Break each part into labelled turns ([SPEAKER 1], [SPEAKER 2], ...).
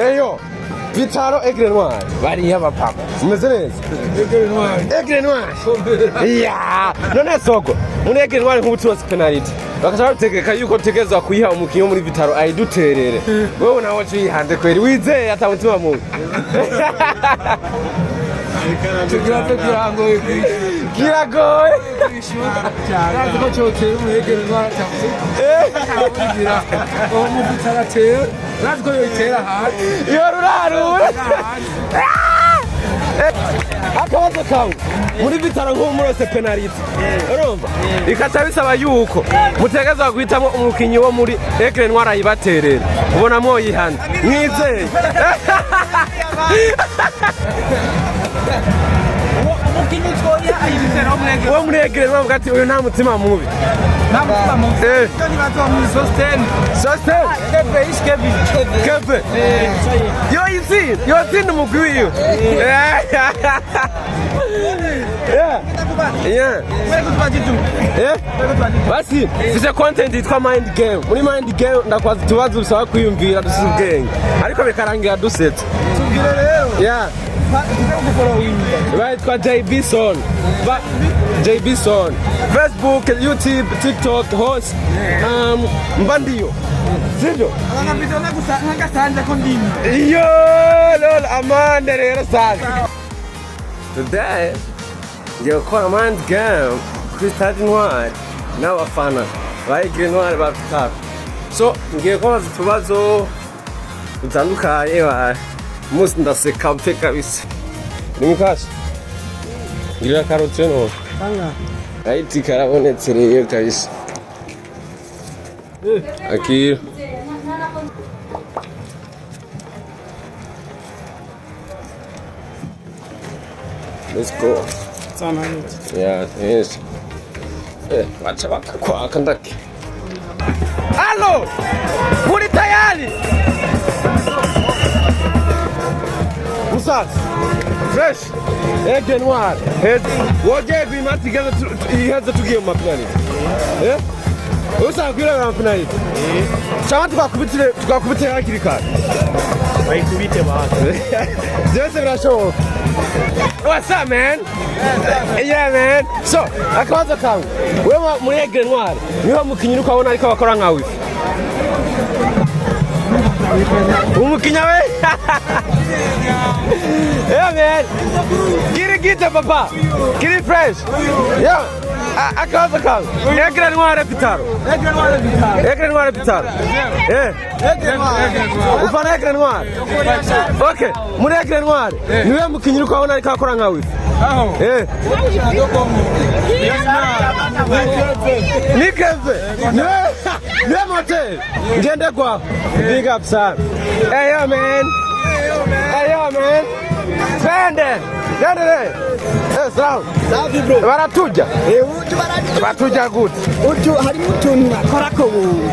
[SPEAKER 1] Eyo Vitaro AIGLE NOIR bari y'abapapa umeze neza AIGLE NOIR ya none soko muri AIGLE NOIR nk'ubuturosi penalty bakashaka gutegeka yuko tegezwa kuyiha umukinyi muri Vitaro ayiduterere wewe nawe cyihanze kweri wizeye atamutima mu kiragoye
[SPEAKER 2] Ntabwo ko cyotera muri AIGLE NOIR cyangwa mu Vitaro atera ntabwo yoitera hasi
[SPEAKER 1] iyo rurarura akabazo kawe muri Vitaro nk'umurose penalty urumva ikaca bisaba yuko mutegezwa guhitamo umukinyi wo muri AIGLE NOIR ayibaterera ubona mwo yihana mwizeye
[SPEAKER 2] umukinyi twoya ayibitera umwege
[SPEAKER 1] wo muri AIGLE NOIR bwati uyu nta mutima mubi
[SPEAKER 2] ni bazo Sosten
[SPEAKER 1] Kebe yo izina umugwi wiwe basi mfise content yitwa mind game muri mind game ndakwaza utubazo bisaba kwiyumvira dusize ubwenge ariko bikarangira dusetse
[SPEAKER 2] tubwire rero
[SPEAKER 1] Baitwa JB Son. JB Son. Facebook, YouTube, TikTok, host. Mbandiyo. Sivyo?
[SPEAKER 2] Anapitona kusanga ko ndimi.
[SPEAKER 1] Yo, lol, amande rero sasa. Today, ngiye gukora mind game kuri Stade Noir n'abafana ba AIGLE NOIR ba Vitaro. So, ngiye kubaza utubazo dutandukanye musi ndaseka mpe kabisa. Nimikashi. Ngira karoti no.
[SPEAKER 2] Anga.
[SPEAKER 1] Aiti karabonetse rero kabisa. Aqui. Let's go.
[SPEAKER 2] Sana.
[SPEAKER 1] Yeah, yes. Wacha wakakwaka ndaki. Allo! Muri tayari? Musatsi. Fresh. AIGLE NOIR. Woje bimatigeza ihaza tugiye mu mapinani. Usakwira mu mapinani. Cyangwa tukakubitira hakiri kare.
[SPEAKER 2] Bayikubite bahaze.
[SPEAKER 1] Byose birashoboka. What's up, man? Yeah, man. So, akabazo kawe. Wewe muri AIGLE NOIR niho mukinyi ukabona ariko bakora nkawe. Umukinya we? Yeah, man. Get it, papa. Get it fresh. Yeah. Akabazo kawe. AIGLE NOIR Vitaro. AIGLE NOIR Vitaro. Eh. Ufana AIGLE NOIR. Okay. Muri AIGLE NOIR niwe mukinyi ukabona ariko akora nkawe.
[SPEAKER 2] Aho.
[SPEAKER 1] Eh. Nikeve. Niwe motel. Ngende kwa. Big up, son. Hey, yo, man. Hey, yo, man. Twende. Hey, sawa.
[SPEAKER 2] Safi bro.
[SPEAKER 1] Baratuja.
[SPEAKER 2] Utu baratuja.
[SPEAKER 1] Batuja good.
[SPEAKER 2] Utu harimo utuntu akorako ubu.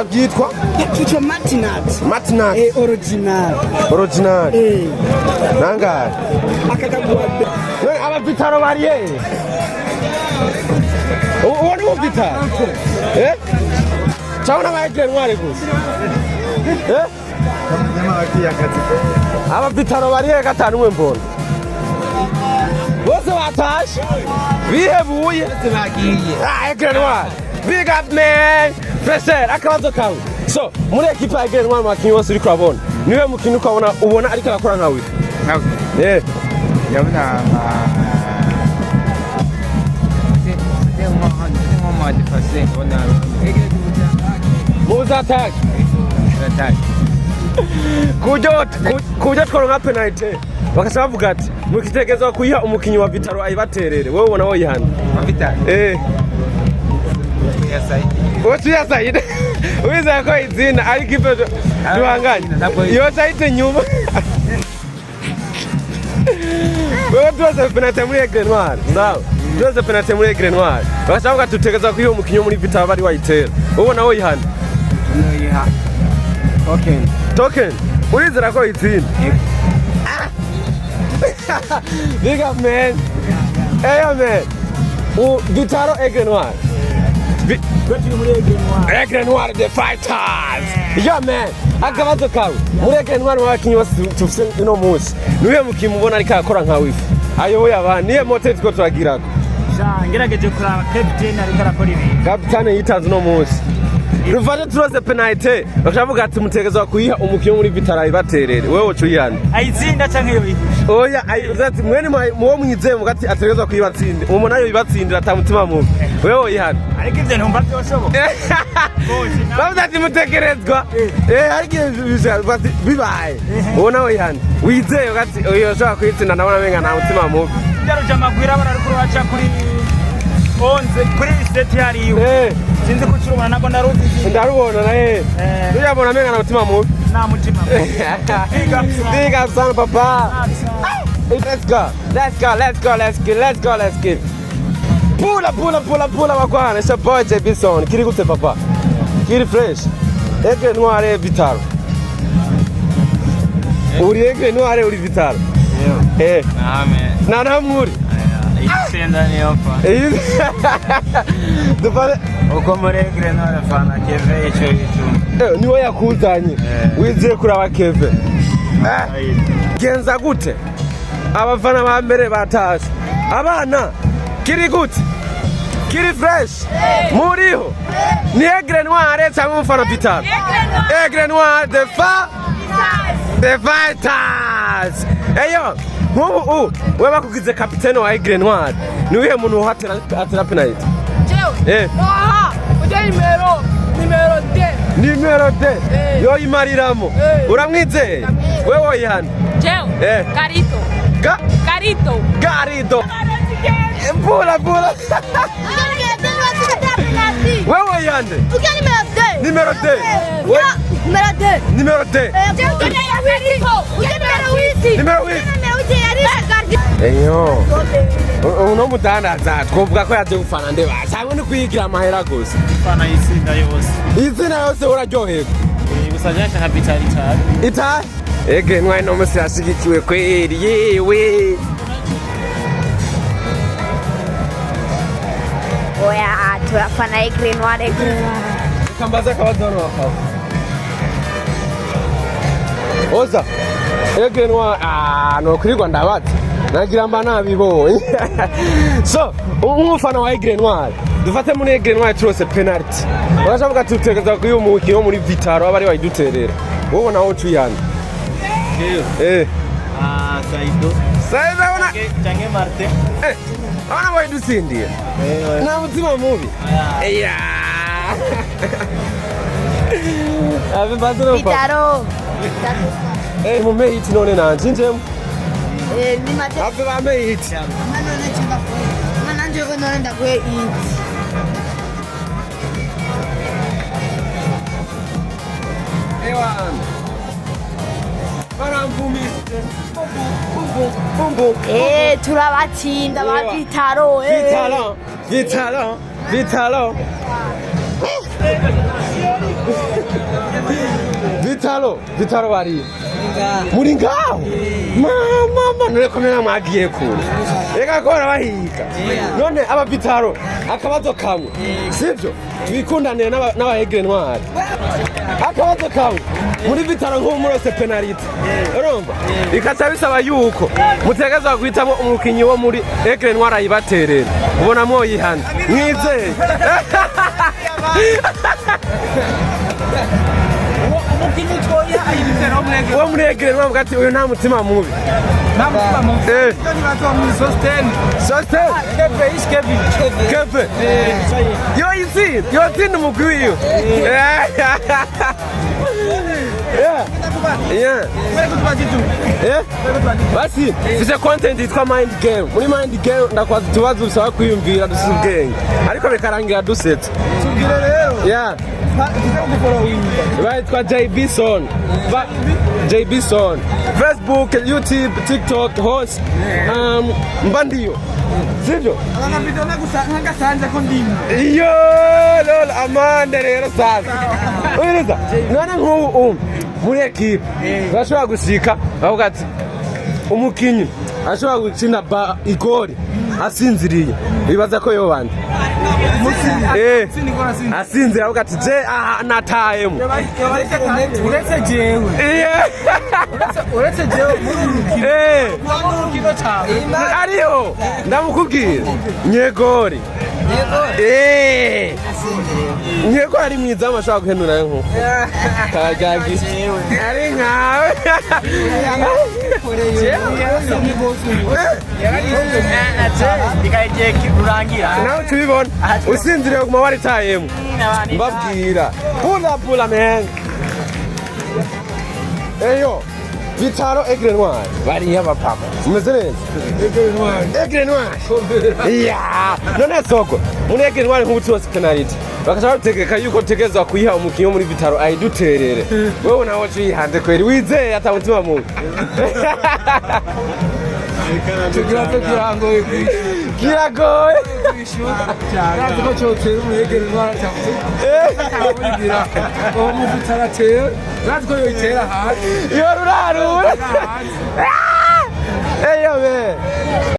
[SPEAKER 1] Abyitwa?
[SPEAKER 2] Kitwa Martinat.
[SPEAKER 1] Martinat.
[SPEAKER 2] Original.
[SPEAKER 1] Nangahe?
[SPEAKER 2] Akagagwa.
[SPEAKER 1] None aba Vitaro bariye. Uwo ni Vitaro. Cyangwa na AIGLE NOIR gusa. Aba Vitaro bariye gatanu mwe mbona. Bose batashe. Bihebuye.
[SPEAKER 2] Bagiye.
[SPEAKER 1] AIGLE NOIR. Big up, man. Fresh akabazo kawe. So, muri equipe ya AIGLE NOIR makinyi wose uri kwabona. Niwe mukinyi ukabona ubona ariko akora nkawe.
[SPEAKER 2] Nkawe. Yabona
[SPEAKER 1] Muzataki. Kuja twaronka penalty. Bakasaba bavuga ati mukitegezwa kuyiha umukinyi wa Vitaro ayibaterere. Wowe ubona wo yihana.
[SPEAKER 2] Vitaro.
[SPEAKER 1] Otuya Said. Uwiza ko izina ari kipe duhanganye. Yo Said nyuma. Wewe tuweze penalty muri AIGLE NOIR. Ndawo. Tuweze penalty muri AIGLE NOIR. Bakasaba tutegeza kuyiha umukinyi muri Vitaro bari wayitera. Wowe ubona wo yihana.
[SPEAKER 2] Yiha.
[SPEAKER 1] Token. Urizera ko izina. Big up, man. Hey, man. Vitaro AIGLE NOIR. AIGLE NOIR, the fighters. Yeah, man. akabazo kawe mureke ntwari wabakinyi bose tufise ino munsi niwe mukimubona ariko akora nka wifi ayoboye abantu niye mote tiko turagirako
[SPEAKER 3] ngerageje kuraba captain ariko arakora ibintu
[SPEAKER 1] kapitane yitanze no munsi ruvanye turose penalty bakavuga ati mutegezwa kuyiha umukinyi muri Vitara ibaterere wewe ucuyana
[SPEAKER 3] ayitsinda canke yo
[SPEAKER 1] oya ati mwene muwo mwizeye mugati ategezwa kuyibatsinde umuntu nayo ibatsindira atamutima mubi wewe oyihana
[SPEAKER 3] ariko ivyo ntumva byoshoboka
[SPEAKER 1] bavuze ati mutegerezwa ariko bibaye uwo nawe oyihana wizeye ugati oyo shaka kwitsinda nabona menga nta mutima mubi
[SPEAKER 3] byaruja magwira bararukuru haca kuri 11 kuri set yari iwe sinzi kucuruma nako
[SPEAKER 1] ndarubona naye uyabona menga na mutima mubi
[SPEAKER 3] nta mutima
[SPEAKER 1] big up son papa let's go pula bakwana it's a boy Jebison kiri gute papa kiri fresh Aigle Noir Vitara uri Aigle Noir uri Vitara
[SPEAKER 3] amen
[SPEAKER 1] nana muri
[SPEAKER 3] isenda ni opa
[SPEAKER 1] dufale
[SPEAKER 3] uko muri Aigle Noir fana keve ico
[SPEAKER 1] niwe yakuzanye wize kuraba keve genza gute abafana ba mbere batashe abana kiri gute kiri fresh muriho ni Aigle Noir cyangwa umufana Vitara Aigle Noir the fighters eyo nk'ubu we bakugize kapitene wa Aigle Noir niwe muntu uhatera penalty
[SPEAKER 4] jewe ujya
[SPEAKER 1] nimero 10 yo imariramo uramwizeye wewe oyihana
[SPEAKER 4] jewe Garito
[SPEAKER 1] pula wewe oyihande nimero 10 nimero 10 eyo uno mudandaza twovuga ko yaje gufana ndeba cyangwa ni kwigira amahera gusa
[SPEAKER 3] fana isinda yose
[SPEAKER 1] izina yose uraryoherwa
[SPEAKER 3] gusa nka Vitara
[SPEAKER 1] ita Aigle Noir no musi yashigikiwe kweri yewe
[SPEAKER 5] oya turafana Aigle Noir
[SPEAKER 1] kambaza kabadono wakawe oza Aigle Noir no kurigwa ndabaza nagira mba nabibonye so umufana wa Aigle Noir dufate muri Aigle Noir turose penalty urashavuga tutegeza kuyo umukino wo muri Vitara abari bayiduterera wowe nawo cuyana Saido ona
[SPEAKER 3] canke Marte
[SPEAKER 1] ona bayidusindiye na mutima mubi ave badro
[SPEAKER 5] Vitara
[SPEAKER 1] mume hiti none nanje njemo
[SPEAKER 5] ni mate
[SPEAKER 1] ave bame hiti
[SPEAKER 5] mana nje ko none ndakwe hiti turabatsinda ba
[SPEAKER 1] Vitara bari muri ngaho mama nurekomera mwagiye kure reka kora bahiga none aba Vitara akabazo kamwe sivyo twikundane n'aba Aigle Noir akabazo kamwe muri Vitara nko murose penalty urumva ikaca bisaba yuko mutegeza guhitamo umukinyi wo muri Aigle Noir ayibaterera ubona mo yihana mwizeye uwo muri Aigle Noir mugati uyu nta mutima mubi Keve yo izina umugwi wiyo basi fise content yitwa mind game muri mind game ndakwaza utubazo bisaba kwiyumvira dusize ubwenge ariko bikarangira dusetse
[SPEAKER 2] tubwire rero
[SPEAKER 1] Baitwa Jebison Facebook, YouTube, TikTok, host Mbandiyo sivyo
[SPEAKER 2] abangabito nagasanze ko ndimo
[SPEAKER 1] iyo lol amande rero sasa ureza none nk'ubu muri equipe bashobora gushika bavuga ati umukinyi ashobora gukina ba igori asinziriye bibaza ko yobanda asinzira avuga ati je aha natayemo
[SPEAKER 2] uretse jewe uretse jewe muri urukino cyane
[SPEAKER 1] ariyo ndamukubwira nyegori nyego ari mwiza amashaka guhenura nko kajagi ari nkawe
[SPEAKER 3] ikaje kirurangira
[SPEAKER 1] nawe tubibona usinziriye kuguma waritayemo mbabwira pula man eyo Vitaro AIGLE NOIR bariya bapapa umeze neza AIGLE NOIR ya none soko muri AIGLE NOIR nk'ubutuzi penalty bakashaka gutegeka yuko tegezwa kuyiha umukinyi wo muri Vitaro ayiduterere wewe nawe uyihanze kweri wizeye atamutima mubi kiragoye
[SPEAKER 2] Nazi ko cyotera mu AIGLE NOIR cyangwa uwo mufite aratera nazi ko yoyitera hasi
[SPEAKER 1] iyo rurarura